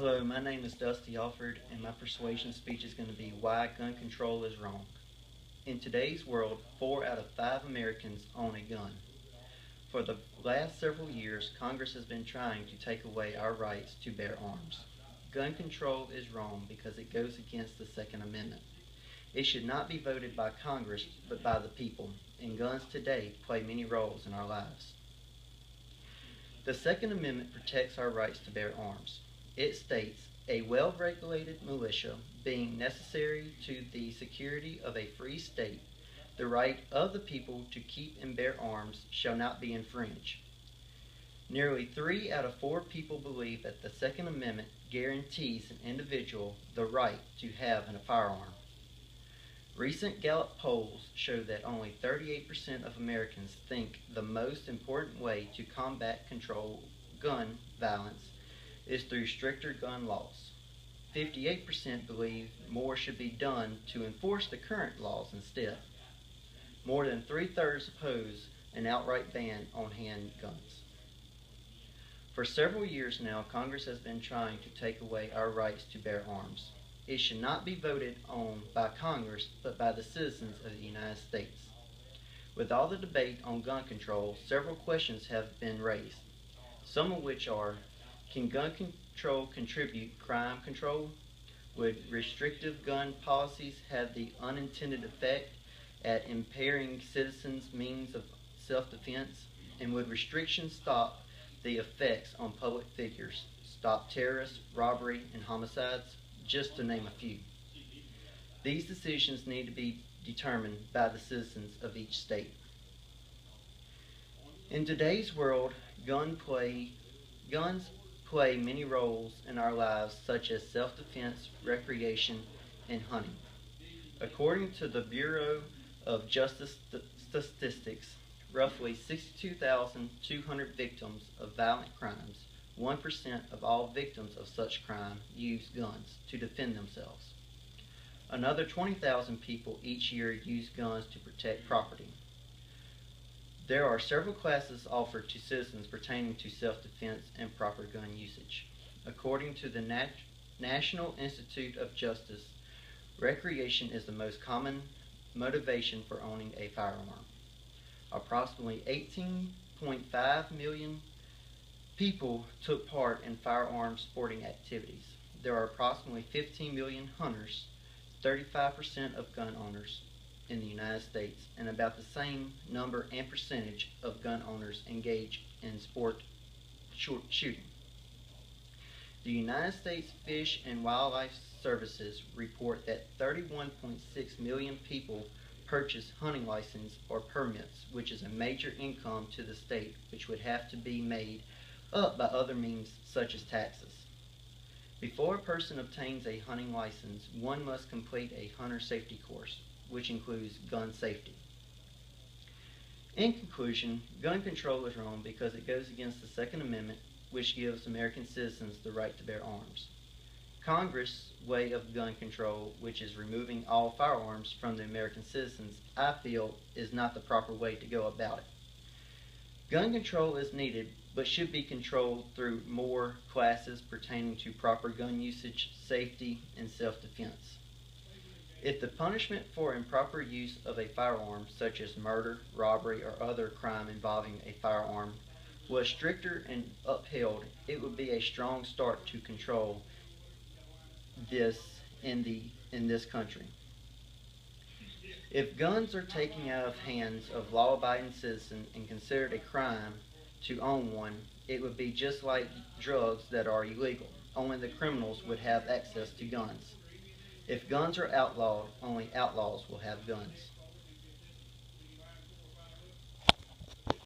Hello, my name is Dusty Alford, and my persuasion speech is going to be why gun control is wrong. In today's world, 4 out of 5 Americans own a gun. For the last several years, Congress has been trying to take away our rights to bear arms. Gun control is wrong because it goes against the Second Amendment. It should not be voted by Congress, but by the people, and guns today play many roles in our lives. The Second Amendment protects our rights to bear arms. It states, a well-regulated militia being necessary to the security of a free state, the right of the people to keep and bear arms shall not be infringed. Nearly 3 out of 4 people believe that the Second Amendment guarantees an individual the right to have a firearm. Recent Gallup polls show that only 38% of Americans think the most important way to combat control gun violence is through stricter gun laws. 58% believe more should be done to enforce the current laws instead. More than 3/3 oppose an outright ban on handguns. For several years now, Congress has been trying to take away our rights to bear arms. It should not be voted on by Congress, but by the citizens of the United States. With all the debate on gun control, several questions have been raised, some of which are, can gun control contribute crime control? Would restrictive gun policies have the unintended effect at impairing citizens' means of self-defense? And would restrictions stop the effects on public figures, stop terrorists, robbery, and homicides, just to name a few? These decisions need to be determined by the citizens of each state. In today's world, guns play many roles in our lives, such as self-defense, recreation, and hunting. According to the Bureau of Justice Statistics, roughly 62,200 victims of violent crimes, 1% of all victims of such crime, use guns to defend themselves. Another 20,000 people each year use guns to protect property. There are several classes offered to citizens pertaining to self-defense and proper gun usage. According to the National Institute of Justice, recreation is the most common motivation for owning a firearm. Approximately 18.5 million people took part in firearm sporting activities. There are approximately 15 million hunters, 35% of gun owners in the United States, and about the same number and percentage of gun owners engage in sport shooting. The United States Fish and Wildlife Services report that 31.6 million people purchase hunting license or permits, which is a major income to the state, which would have to be made up by other means such as taxes. Before a person obtains a hunting license, one must complete a hunter safety course, which includes gun safety. In conclusion, gun control is wrong because it goes against the Second Amendment, which gives American citizens the right to bear arms. Congress' way of gun control, which is removing all firearms from the American citizens, I feel is not the proper way to go about it. Gun control is needed, but should be controlled through more classes pertaining to proper gun usage, safety, and self-defense. If the punishment for improper use of a firearm, such as murder, robbery, or other crime involving a firearm, was stricter and upheld, it would be a strong start to control this in this country. If guns are taken out of hands of law-abiding citizens and considered a crime to own one, it would be just like drugs that are illegal. Only the criminals would have access to guns. If guns are outlawed, only outlaws will have guns.